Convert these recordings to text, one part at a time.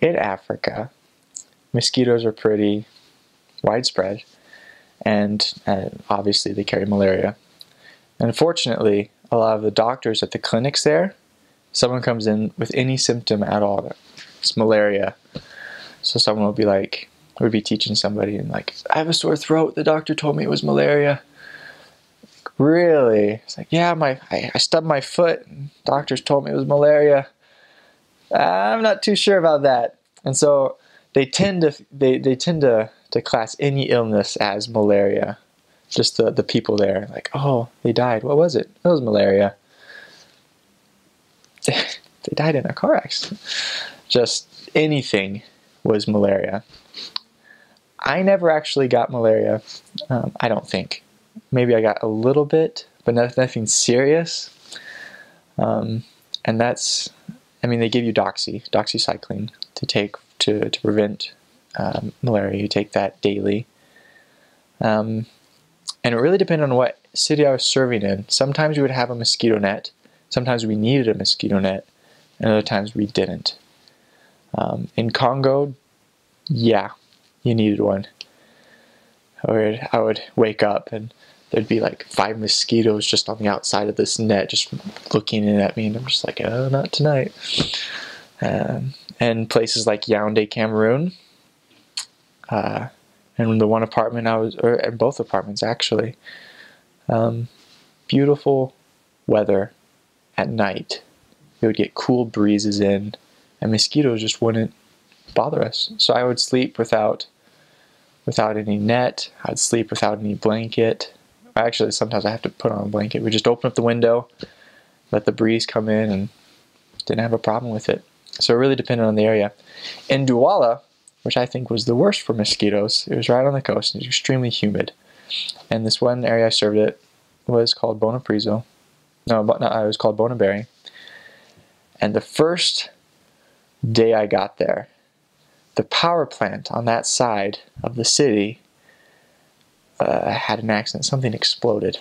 in Africa, mosquitoes are pretty widespread, and obviously they carry malaria. And unfortunately, a lot of the doctors at the clinics there, someone comes in with any symptom at all, it's malaria. So someone will be like, would be teaching somebody and like, I have a sore throat, the doctor told me it was malaria. Like, really? It's like, yeah, I stubbed my foot and doctors told me it was malaria. I'm not too sure about that. And so they tend to class any illness as malaria. Just the people there, like, oh, they died. What was it? It was malaria. They died in a car accident. Just anything was malaria. I never actually got malaria, I don't think. Maybe I got a little bit, but nothing serious. And that's, I mean, they give you doxycycline to take to prevent malaria. You take that daily. And it really depended on what city I was serving in. Sometimes we would have a mosquito net. Sometimes we needed a mosquito net. And other times we didn't. In Congo, yeah, you needed one. I would wake up and there'd be like 5 mosquitoes just on the outside of this net just looking in at me, and I'm just like, oh, not tonight. And places like Yaoundé, Cameroon, and the one apartment or both apartments actually, beautiful weather at night. We would get cool breezes in, and mosquitoes just wouldn't bother us. So I would sleep without any net. I'd sleep without any blanket. Actually, sometimes I have to put on a blanket. We just open up the window, let the breeze come in, and didn't have a problem with it. So it really depended on the area. In Douala, which I think was the worst for mosquitoes, it was right on the coast and it was extremely humid. And this one area I served it was called Bonapriso. No, it was called Bonaberry. And the first day I got there, the power plant on that side of the city had an accident. Something exploded,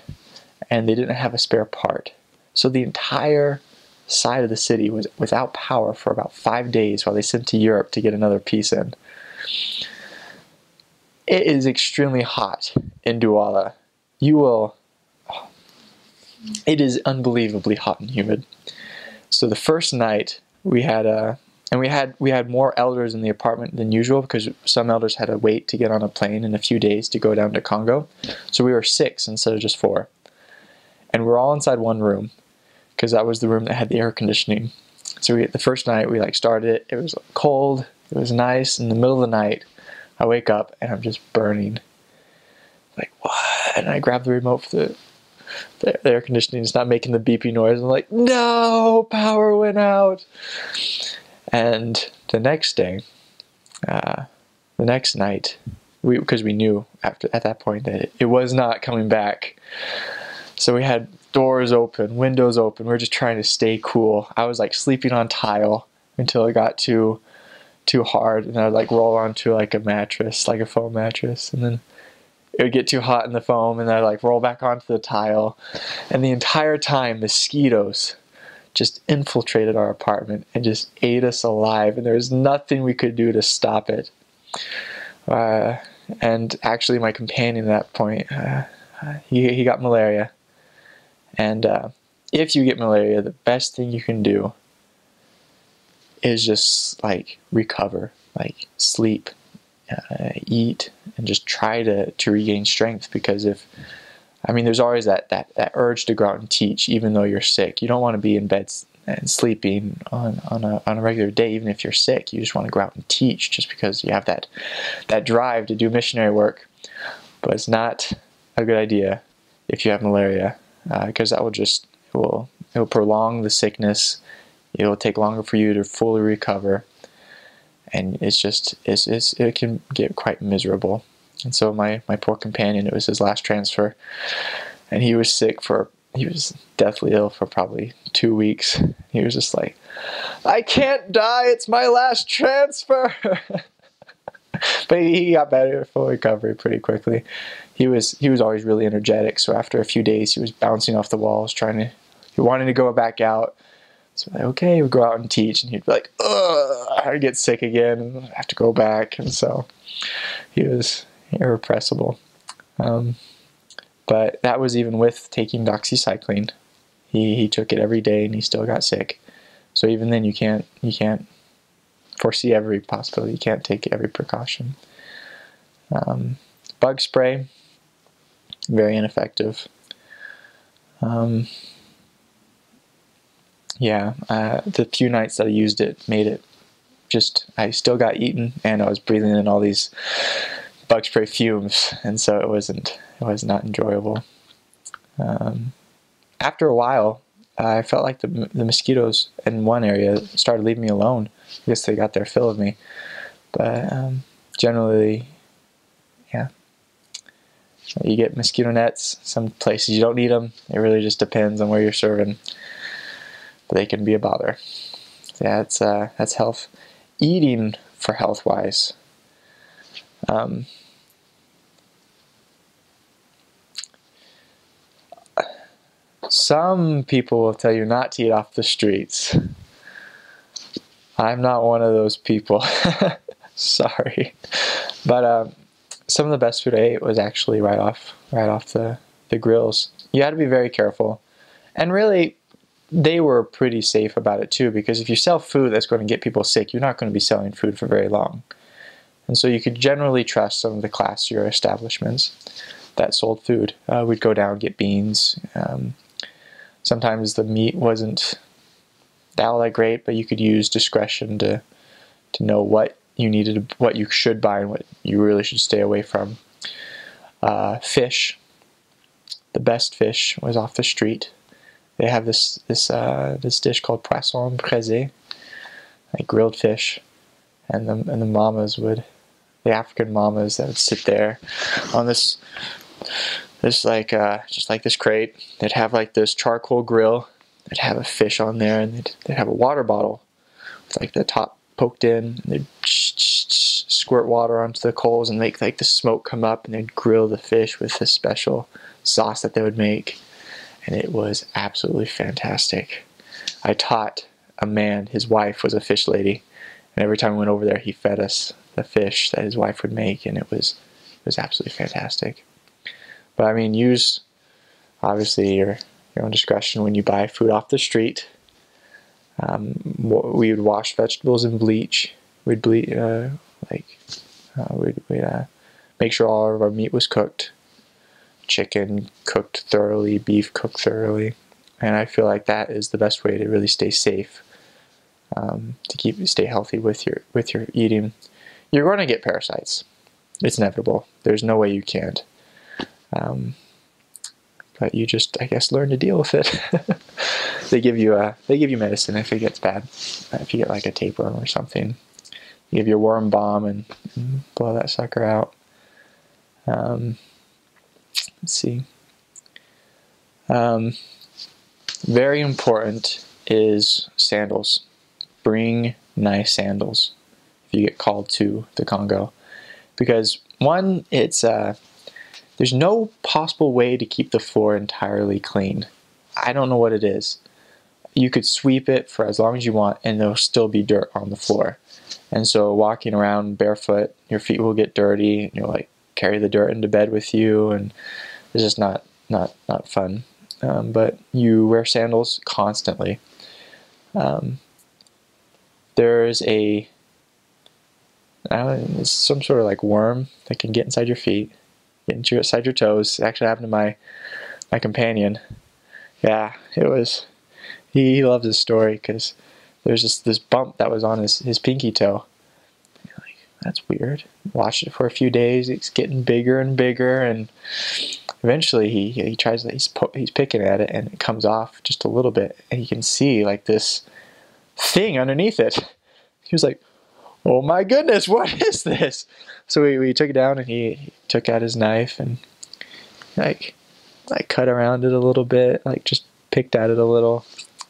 and they didn't have a spare part. So the entire side of the city was without power for about 5 days while they sent to Europe to get another piece in. It is extremely hot in Douala. It is unbelievably hot and humid. So the first night we had we had more elders in the apartment than usual because some elders had to wait to get on a plane in a few days to go down to Congo. So we were 6 instead of just 4. And we're all inside one room because that was the room that had the air conditioning. So the first night we started it. It was cold. It was nice. In the middle of the night, I wake up and I'm just burning. Like, what? And I grab the remote for the air conditioning. It's not making the beeping noise. I'm like, no, power went out. And the next day, the next night, because we knew at that point that it was not coming back. So we had doors open, windows open. We were just trying to stay cool. I was like sleeping on tile until it got too hard, and I'd like roll onto like a mattress, like a foam mattress, and then it would get too hot in the foam, and I'd like roll back onto the tile. And the entire time, mosquitoes just infiltrated our apartment and just ate us alive, and there was nothing we could do to stop it. And actually my companion at that point, he got malaria. And if you get malaria, the best thing you can do is just like recover, like sleep, eat, and just try to regain strength. Because there's always that urge to go out and teach, even though you're sick. You don't want to be in bed and sleeping on a regular day, even if you're sick. You just want to go out and teach, just because you have that drive to do missionary work. But it's not a good idea if you have malaria, because that will prolong the sickness. It will take longer for you to fully recover, and it can get quite miserable. And so my poor companion, it was his last transfer, and he was deathly ill for probably 2 weeks. He was just like, I can't die, it's my last transfer. But he got better, full recovery pretty quickly. He was always really energetic, so after a few days he was bouncing off the walls, he wanted to go back out, So like, okay, we'd go out and teach, and he'd be like, ugh, I'd get sick again, and I'd have to go back. And so he was irrepressible. But that was even with taking doxycycline. He took it every day, and he still got sick. So even then, you can't foresee every possibility. You can't take every precaution. Bug spray, very ineffective. The few nights that I used it made it just, I still got eaten, and I was breathing in all these bug spray fumes, and so it was not enjoyable. After a while, I felt like the mosquitoes in one area started leaving me alone. I guess they got their fill of me, but generally, yeah. You get mosquito nets. Some places you don't need them. It really just depends on where you're serving. But they can be a bother. Yeah, that's health. Eating for health-wise. Some people will tell you not to eat off the streets. I'm not one of those people. Sorry. But some of the best food I ate was actually right off the grills. You had to be very careful. And really, they were pretty safe about it too, because if you sell food that's going to get people sick, you're not going to be selling food for very long. And so you could generally trust some of the classier establishments that sold food. We'd go down and get beans. Sometimes the meat wasn't all that great, but you could use discretion to know what you needed, what you should buy, and what you really should stay away from. Fish. The best fish was off the street. They have this dish called poisson braisé, like grilled fish, and the mamas would, the African mamas that would sit there on this like just like this crate. They'd have like this charcoal grill. They'd have a fish on there, and they'd have a water bottle with like the top poked in. And they'd squirt water onto the coals and make like the smoke come up, and they'd grill the fish with this special sauce that they would make, and it was absolutely fantastic. I taught a man, his wife was a fish lady, and every time we went over there, he fed us the fish that his wife would make, and it was absolutely fantastic. But I mean, use obviously your own discretion when you buy food off the street. We would wash vegetables in bleach. We'd make sure all of our meat was cooked. Chicken cooked thoroughly, beef cooked thoroughly, and I feel like that is the best way to really stay safe, to stay healthy with your eating. You're going to get parasites. It's inevitable. There's no way you can't. But you just, I guess, learn to deal with it. They give you medicine if it gets bad. If you get like a tapeworm or something, you give you a worm bomb and blow that sucker out. Let's see. Very important is sandals. Bring nice sandals if you get called to the Congo, because one, there's no possible way to keep the floor entirely clean. I don't know what it is. You could sweep it for as long as you want, and there'll still be dirt on the floor. And so walking around barefoot, your feet will get dirty, and you'll like carry the dirt into bed with you, and it's just not fun. But you wear sandals constantly. There's it's some sort of like worm that can get inside your feet, get inside your toes. It actually happened to my companion. Yeah, it was. He loves this story because there's just this bump that was on his pinky toe. And you're like, that's weird. Watched it for a few days. It's getting bigger and bigger, and eventually he tries. He's picking at it, and it comes off just a little bit, and you can see like this thing underneath it. He was like, oh my goodness, what is this? So we took it down, and he took out his knife and like cut around it a little bit, like just picked at it a little,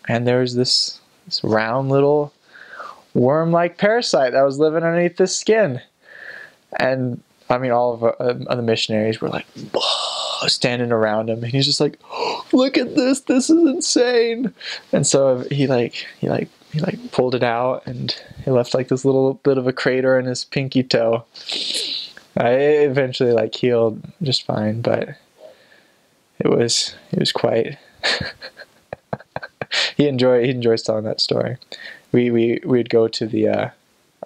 and there was this round little worm-like parasite that was living underneath the skin. And I mean, all of the missionaries were like standing around him, and he's just like, oh, look at this. This is insane. And so he pulled it out, and he left like this little bit of a crater in his pinky toe. It eventually like healed just fine, but it was quite. he enjoys telling that story. We'd go to the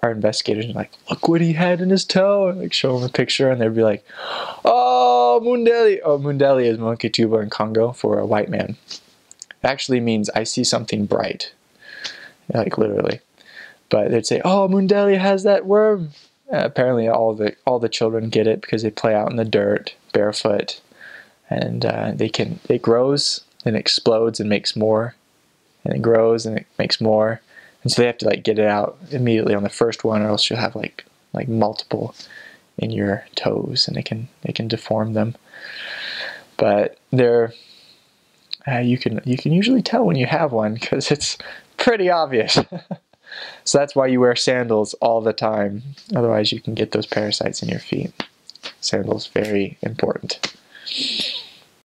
our investigators and like, look what he had in his toe, and like show them a picture, and they'd be like, oh, Mundeli. Oh, Mundeli is monkey tuber in Congo for a white man. It actually means I see something bright, like literally. But they'd say, oh, Mundeli has that worm. Apparently all the children get it because they play out in the dirt barefoot, and it grows and explodes and makes more, and it grows and it makes more. And so they have to like get it out immediately on the first one, or else you'll have like multiple in your toes, and it can deform them. But they're you can usually tell when you have one because it's pretty obvious. So that's why you wear sandals all the time. Otherwise, you can get those parasites in your feet. Sandals, very important.